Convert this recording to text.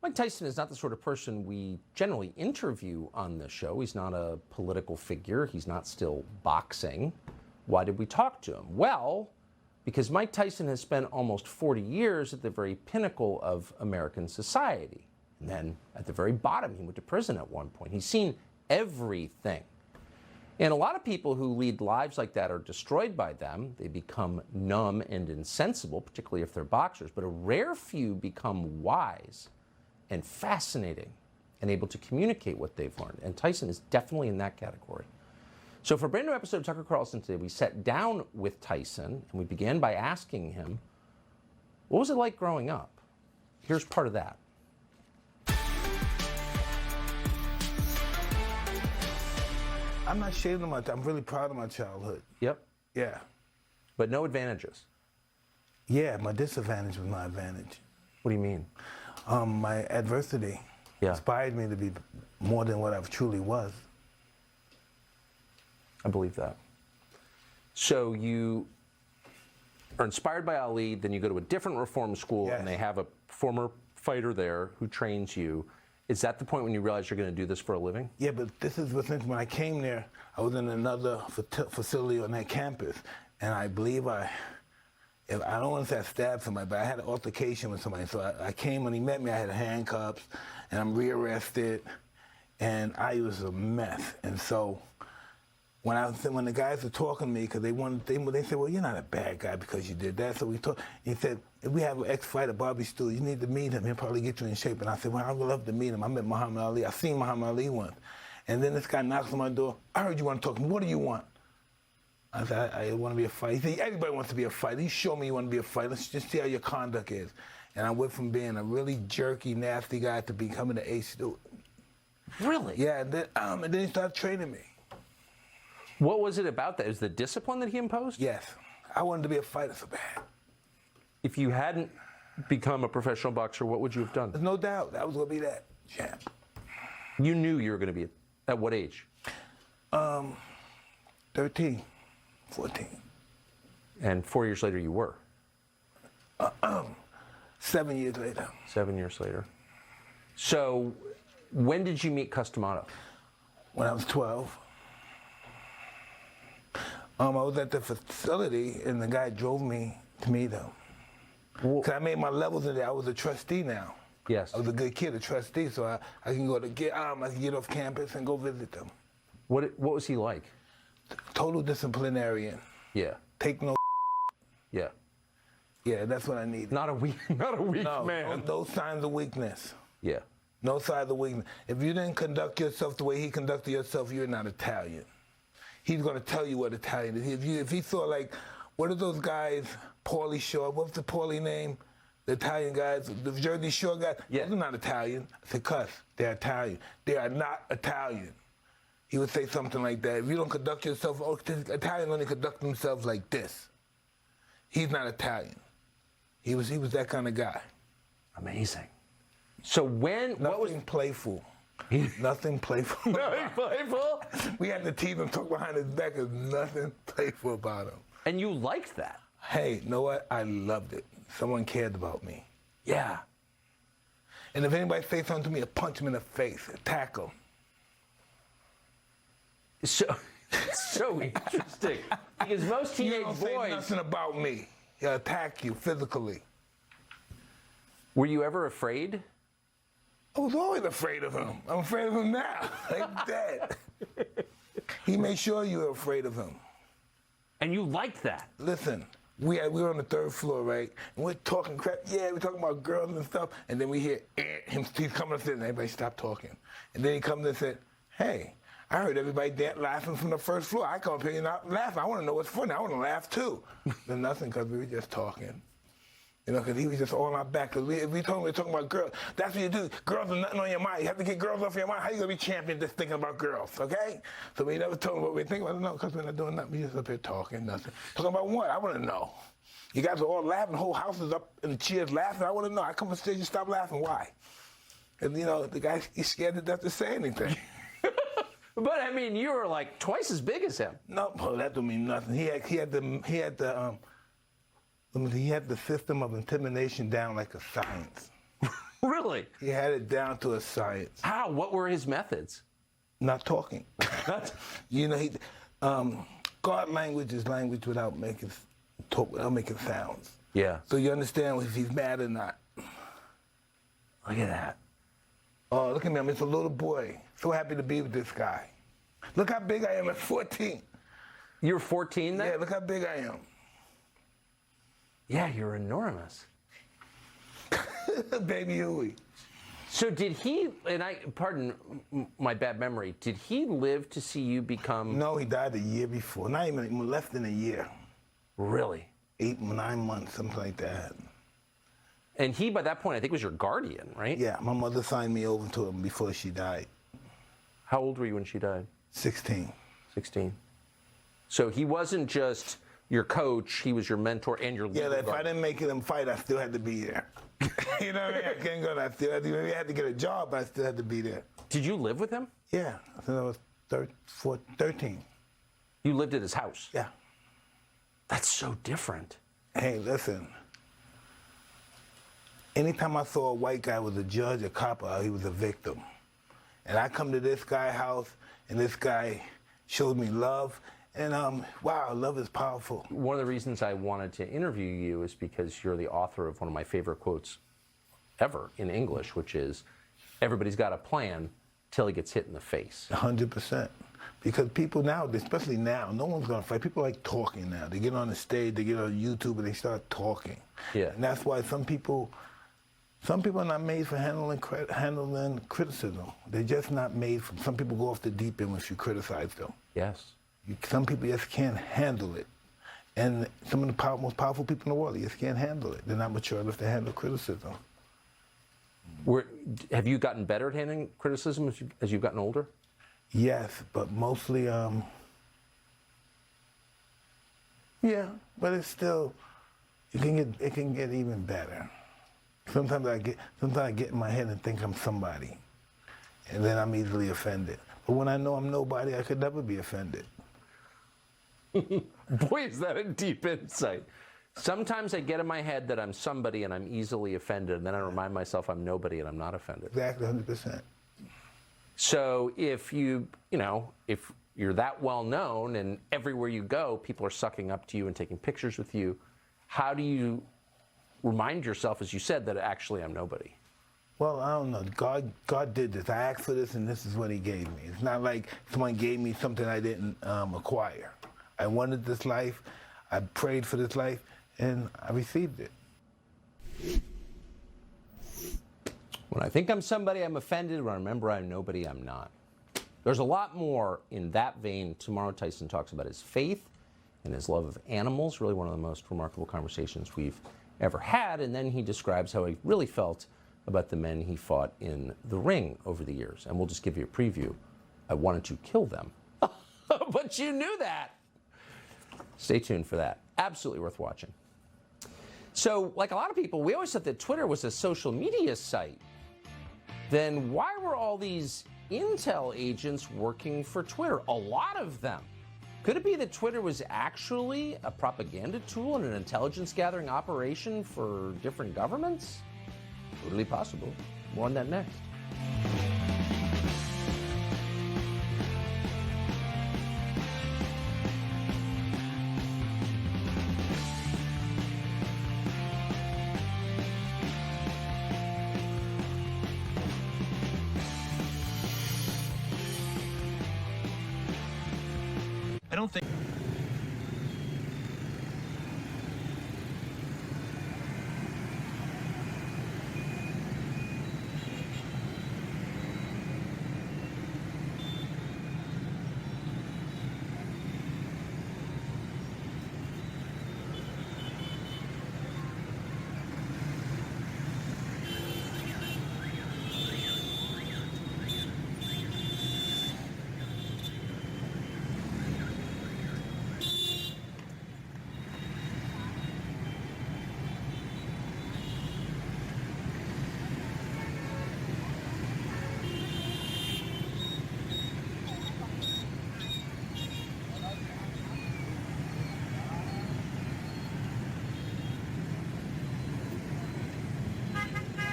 Mike Tyson is not the sort of person we generally interview on this show. He's not a political figure. He's not still boxing. Why did we talk to him? Well, because Mike Tyson has spent almost 40 years at the very pinnacle of American society. And then at the very bottom, he went to prison at one point. He's seen everything. And a lot of people who lead lives like that are destroyed by them. They become numb and insensible, particularly if they're boxers. But a rare few become wise and fascinating and able to communicate what they've learned. And Tyson is definitely in that category. So for a brand new episode of Tucker Carlson today, we sat down with Tyson and we began by asking him, what was it like growing up? Here's part of that. I'm not ashamed of my, I'm really proud of my childhood. Yep. Yeah. But no advantages. Yeah, my disadvantage was my advantage. What do you mean? My adversity inspired me to be more than what I truly was. I believe that. So you are inspired by Ali, then you go to a different reform school, and they have a former fighter there who trains you. Is that the point when you realize you're going to do this for a living? Yeah, but this is what's interesting. When I came there, I was in another facility on that campus, and I believe I don't want to say I stabbed somebody, but I had an altercation with somebody. So I came, when he met me, I had handcuffs, and I'm rearrested, and I was a mess. And so when the guys were talking to me, because they said, well, you're not a bad guy because you did that. So we talked. He said, if we have an ex-fighter, Bobby Steele, you need to meet him. He'll probably get you in shape. And I said, well, I would love to meet him. I met Muhammad Ali. I seen Muhammad Ali once. And then this guy knocks on my door. I heard you want to talk to me. What do you want? I said, I want to be a fighter. He said, everybody wants to be a fighter. You show me you want to be a fighter. Let's just see how your conduct is. And I went from being a really jerky, nasty guy to becoming an ace student. Really? Yeah, and then he started training me. What was it about that? Is the discipline that he imposed? Yes. I wanted to be a fighter so bad. If you hadn't become a professional boxer, what would you have done? There's no doubt. I was going to be that champ. You knew you were going to be at what age? 13, 14. And 4 years later you were? 7 years later. 7 years later. So when did you meet Customato? When I was 12. I was at the facility, and the guy drove me to meet him. Because I made my levels in there. I was a trustee now. Yes. I was a good kid, a trustee, so I can go to I can get off campus and go visit them. What was he like? Total disciplinarian. Yeah. Take no. Yeah. Yeah, that's what I need. Not a weak No, man. no signs of weakness. Yeah. No signs of weakness. If you didn't conduct yourself the way he conducted yourself, you're not Italian. He's going to tell you what Italian is. If he saw, like, what are those guys, Paulie Shore, what's the Paulie name? The Italian guys, the Jersey Shore guys, they're not Italian. I said, cuss, they're Italian. They are not Italian. He would say something like that. If you don't conduct yourself, Italians only conduct themselves like this. He's not Italian. He was that kind of guy. Amazing. So Nothing playful. Nothing playful. Nothing playful? We had to tease him, talk behind his back. There's nothing playful about him. And you liked that? Hey, you know what? I loved it. Someone cared about me. Yeah. And if anybody say something to me, I punch him in the face, attack him. So interesting. Because most teenage boys... You don't say nothing about me. He'll attack you physically. Were you ever afraid? I was always afraid of him. I'm afraid of him now. Like that. He made sure you were afraid of him. And you liked that? Listen, we were on the 3rd floor, right? And we're talking crap. Yeah, we're talking about girls and stuff. And then we hear him. He's coming upstairs, and everybody stopped talking. And then he comes and said, hey, I heard everybody laughing from the 1st floor. I come up here and not laughing. I want to know what's funny. I want to laugh too. Then nothing, because we were just talking. You know, because he was just all our back. Because we told him we were talking about girls. That's what you do. Girls are nothing on your mind. You have to get girls off your mind. How you going to be champion just thinking about girls, okay? So we never told him what we were thinking about. No, because we're not doing nothing. We just up here talking, nothing. Talking about what? I want to know. You guys are all laughing. The whole house is up in the cheers laughing. I want to know. I come on stage and stop laughing. Why? And, you know, the guy, he's scared to death to say anything. But, I mean, you were like twice as big as him. No, well, that don't mean nothing. He had the system of intimidation down like a science. Really? Really? He had it down to a science. How? What were his methods? Not talking. You know, God language is language without making sounds. Yeah. So you understand if he's mad or not. Look at that. Oh, look at me, I'm just a little boy. So happy to be with this guy. Look how big I am at 14. You were 14 then? Yeah, look how big I am. Yeah, you're enormous. Baby Huey. So did he, and pardon my bad memory, did he live to see you become... No, he died a year before. Not even less than a year. Really? 8, 9 months, something like that. And he, by that point, I think was your guardian, right? Yeah, my mother signed me over to him before she died. How old were you when she died? 16. 16. So he wasn't just your coach, he was your mentor and your leader. Yeah, if I didn't make them fight, I still had to be there. You know what I mean? I couldn't go. I still had to, maybe I had to get a job, but I still had to be there. Did you live with him? Yeah, since I was 13. You lived at his house? Yeah. That's so different. Hey, listen. Anytime I saw a white guy was a judge, a cop, he was a victim. And I come to this guy's house, and this guy showed me love. And wow, love is powerful. One of the reasons I wanted to interview you is because you're the author of one of my favorite quotes ever in English, which is, everybody's got a plan till he gets hit in the face. 100%. Because people now, especially now, no one's gonna fight. People like talking now. They get on the stage, they get on YouTube, and they start talking. Yeah. And that's why some people are not made for handling criticism. They're just not made for, some people go off the deep end if you criticize them. Yes. Some people just can't handle it. And some of the most powerful people in the world, they just can't handle it. They're not mature enough to handle criticism. Have you gotten better at handling criticism as you've gotten older? Yes, but mostly, yeah, but it's still, it can get even better. Sometimes I get in my head and think I'm somebody, and then I'm easily offended. But when I know I'm nobody, I could never be offended. Boy, is that a deep insight. Sometimes I get in my head that I'm somebody and I'm easily offended, and then I remind myself I'm nobody and I'm not offended. Exactly, 100%. So if if you're that well known and everywhere you go, people are sucking up to you and taking pictures with you, how do you remind yourself, as you said, that actually I'm nobody? Well, I don't know. God did this. I asked for this, and this is what He gave me. It's not like someone gave me something I didn't acquire. I wanted this life. I prayed for this life, and I received it. When I think I'm somebody, I'm offended. When I remember I'm nobody, I'm not. There's a lot more in that vein. Tomorrow, Tyson talks about his faith and his love of animals, really one of the most remarkable conversations we've ever had. And then he describes how he really felt about the men he fought in the ring over the years. And we'll just give you a preview. I wanted to kill them. But you knew that. Stay tuned for that. Absolutely worth watching. So, like a lot of people, we always thought that Twitter was a social media site. Then why were all these intel agents working for Twitter? A lot of them. Could it be that Twitter was actually a propaganda tool and an intelligence gathering operation for different governments? Totally possible. More on that next.